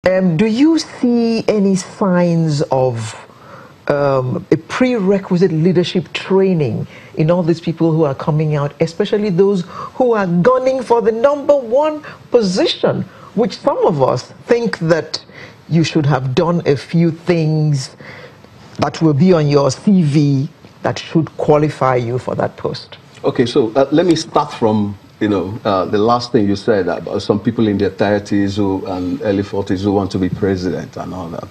Do you see any signs of a prerequisite leadership training in all these people who are coming out, especially those who are gunning for the #1 position, which some of us think that you should have done a few things that will be on your CV that should qualify you for that post? Okay, so let me start from the last thing you said about some people in their 30s and early 40s who want to be president and all that.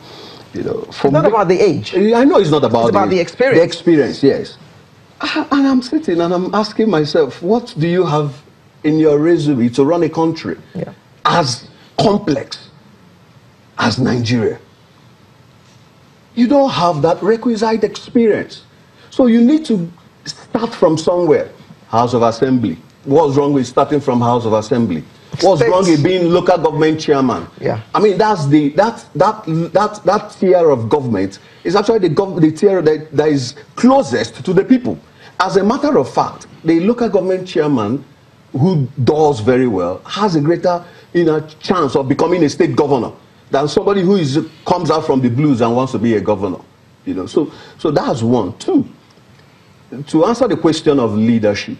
It's not about the age. I know it's not about it's about the experience. The experience, yes. And I'm sitting and I'm asking myself, what do you have in your resume to run a country as complex as Nigeria? You don't have that requisite experience. So you need to start from somewhere. House of Assembly. What's wrong with starting from House of Assembly? What's wrong with being local government chairman? Yeah. I mean, that tier of government is actually the tier that is closest to the people. As a matter of fact, the local government chairman who does very well has a greater chance of becoming a state governor than somebody who comes out from the blues and wants to be a governor. So that's one. Two, to answer the question of leadership,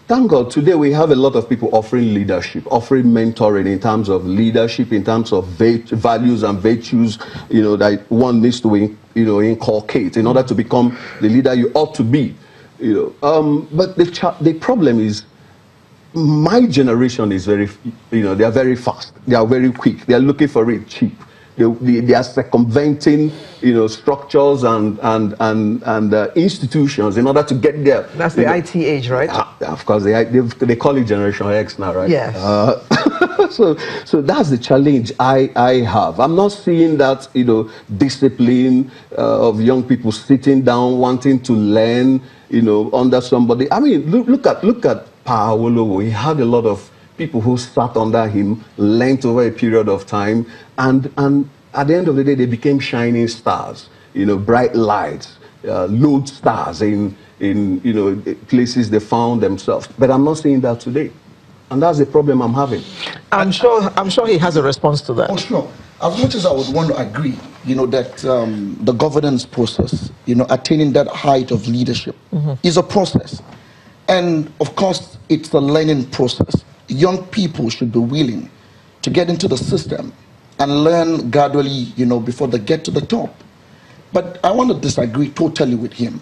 thank God, today we have a lot of people offering leadership, offering mentoring in terms of leadership, in terms of values and virtues, that one needs to, inculcate in order to become the leader you ought to be. But the problem is, my generation is very, they are very fast. They are very quick. They are looking for it cheap. They are circumventing, structures and institutions in order to get there. That's the IT age, right? Of course, they call it Generation X now, right? Yes. So that's the challenge I have. I'm not seeing that, discipline of young people sitting down, wanting to learn, under somebody. I mean, look at Paolo. He had a lot of people who sat under him, learned over a period of time, and at the end of the day, they became shining stars, bright lights, lode stars in places they found themselves. But I'm not seeing that today, and that's the problem I'm having. I'm sure he has a response to that. Oh, sure. As much as I would want to agree, that the governance process, attaining that height of leadership is a process, and of course, it's a learning process. Young people should be willing to get into the system and learn gradually, before they get to the top. But I want to disagree totally with him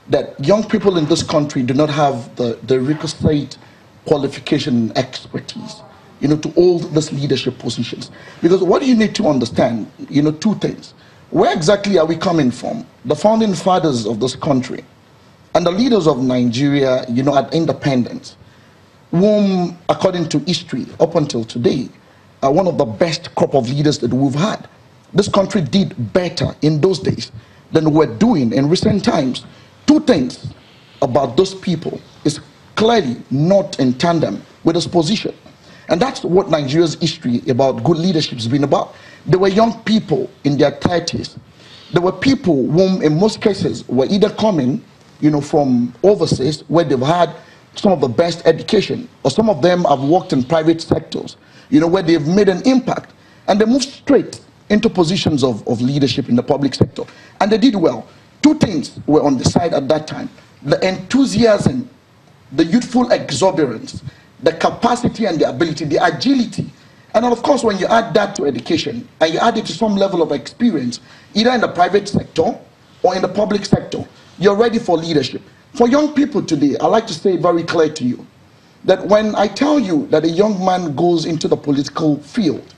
that young people in this country do not have the requisite qualification and expertise, to hold these leadership positions. Because what you need to understand, two things. Where exactly are we coming from? The founding fathers of this country and the leaders of Nigeria, at independence, whom, according to history, up until today, are one of the best crop of leaders that we've had. This country did better in those days than we're doing in recent times. Two things about those people is clearly not in tandem with this position. And that's what Nigeria's history about good leadership has been about. There were young people in their 30s. There were people whom, in most cases, were either coming, from overseas, where they've had some of the best education, or some of them have worked in private sectors, where they've made an impact, and they moved straight into positions of leadership in the public sector. And they did well. Two things were on the side at that time: the enthusiasm, the youthful exuberance, the capacity and the ability, the agility. And of course, when you add that to education, and you add it to some level of experience, either in the private sector or in the public sector, you're ready for leadership. For young people today, I like to say very clear to you that when I tell you that a young man goes into the political field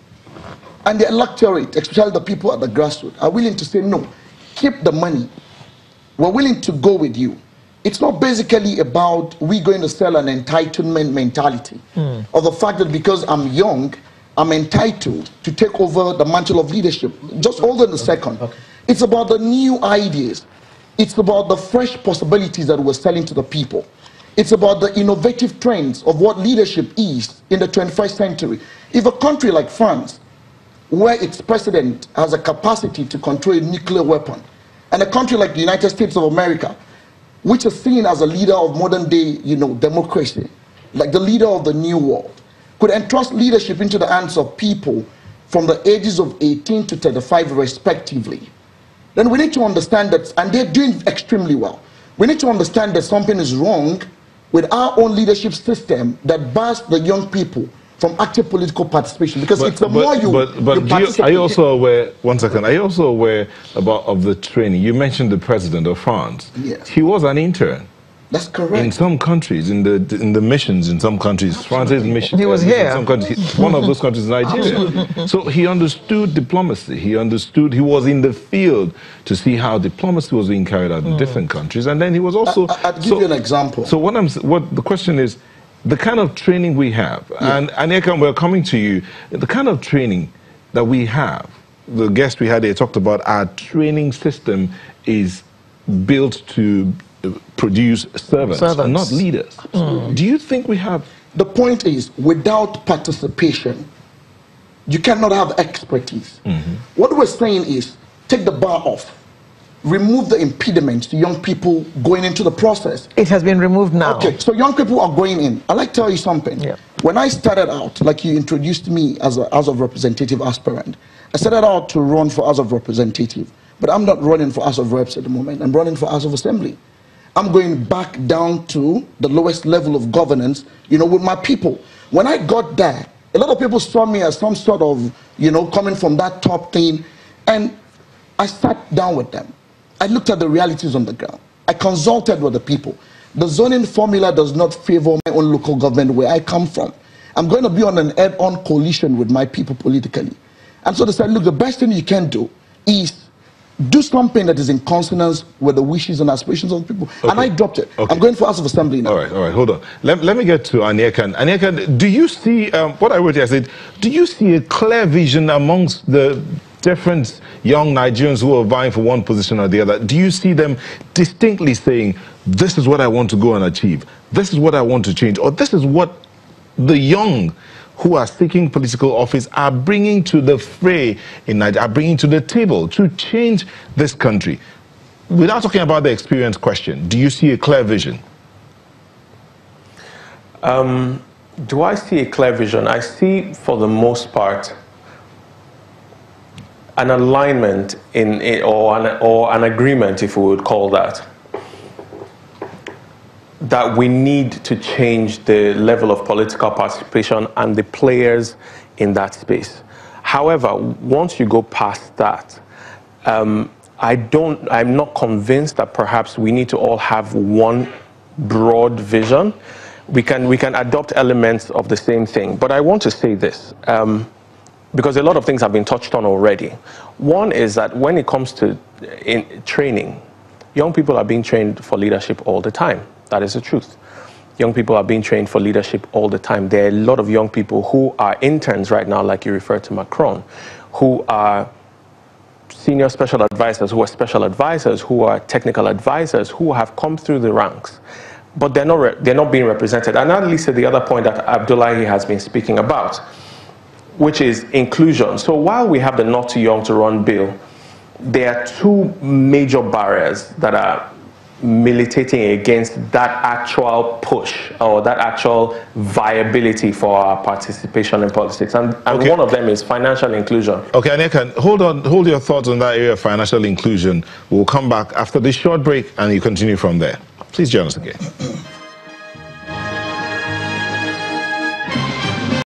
and the electorate, especially the people at the grassroots, are willing to say, no, keep the money, we're willing to go with you. It's not basically about we going to sell an entitlement mentality or the fact that because I'm young, I'm entitled to take over the mantle of leadership. Just hold on a second. Okay. It's about the new ideas. It's about the fresh possibilities that we're selling to the people. It's about the innovative trends of what leadership is in the 21st century. If a country like France, where its president has a capacity to control a nuclear weapon, and a country like the United States of America, which is seen as a leader of modern day, democracy, like the leader of the new world, could entrust leadership into the hands of people from the ages of 18 to 35 respectively, then we need to understand that, and they're doing extremely well. We need to understand that something is wrong with our own leadership system that bars the young people from active political participation, because it's the more you participate. Are you also aware, one second, are you also aware of the training? You mentioned the president of France. Yes. He was an intern. That's correct. In some countries, in the missions, in some countries, France's mission. He was here. In some countries, one of those countries is Nigeria. So he understood diplomacy. He understood. He was in the field to see how diplomacy was being carried out in different countries, and then he was also. I'll give you an example. So what the question is, the kind of training we have, and Eka, we're coming to you. The kind of training that we have. The guest we had here talked about our training system is built to produce servants, and not leaders. Do you think we have? The point is, without participation, you cannot have expertise. What we're saying is, take the bar off. Remove the impediments to young people going into the process. It has been removed now. Okay, so young people are going in. I'd like to tell you something. Yeah. When I started out, like you introduced me as a House of Representative aspirant, I started out to run for House of Representative, but I'm not running for House of Reps at the moment. I'm running for House of Assembly. I'm going back down to the lowest level of governance, you know, with my people. When I got there, a lot of people saw me as some sort of, you know, coming from that top thing, and I sat down with them. I looked at the realities on the ground. I consulted with the people. The zoning formula does not favor my own local government where I come from. I'm going to be on an head-on coalition with my people politically. And so they said, look, the best thing you can do is do something that is in consonance with the wishes and aspirations of the people. Okay. And I dropped it. Okay. I'm going for House of Assembly now. All right, hold on. Let me get to Anieka. Anieka, do you see, what I wrote here, I said, do you see a clear vision amongst the different young Nigerians who are vying for one position or the other? Do you see them distinctly saying, this is what I want to go and achieve, this is what I want to change, or this is what the young who are seeking political office are bringing to the fray in Nigeria, are bringing to the table to change this country? Without talking about the experience question, do you see a clear vision? Do I see a clear vision? I see, for the most part, an alignment or an agreement, if we would call that we need to change the level of political participation and the players in that space. However, once you go past that, I'm not convinced that perhaps we need to all have one broad vision. We can adopt elements of the same thing. But I want to say this, because a lot of things have been touched on already. One is that when it comes to training, young people are being trained for leadership all the time. That is the truth. Young people are being trained for leadership all the time. There are a lot of young people who are interns right now, like you referred to Macron, who are senior special advisors, who are special advisors, who are technical advisors, who have come through the ranks, but they're not being represented. And that leads to the other point that Abdullahi has been speaking about, which is inclusion. So while we have the Not Too Young to Run bill, there are two major barriers that are militating against that actual push or that actual viability for our participation in politics. And okay. One of them is financial inclusion. Okay, Anieka, hold your thoughts on that area of financial inclusion. We'll come back after this short break and you continue from there. Please join us again.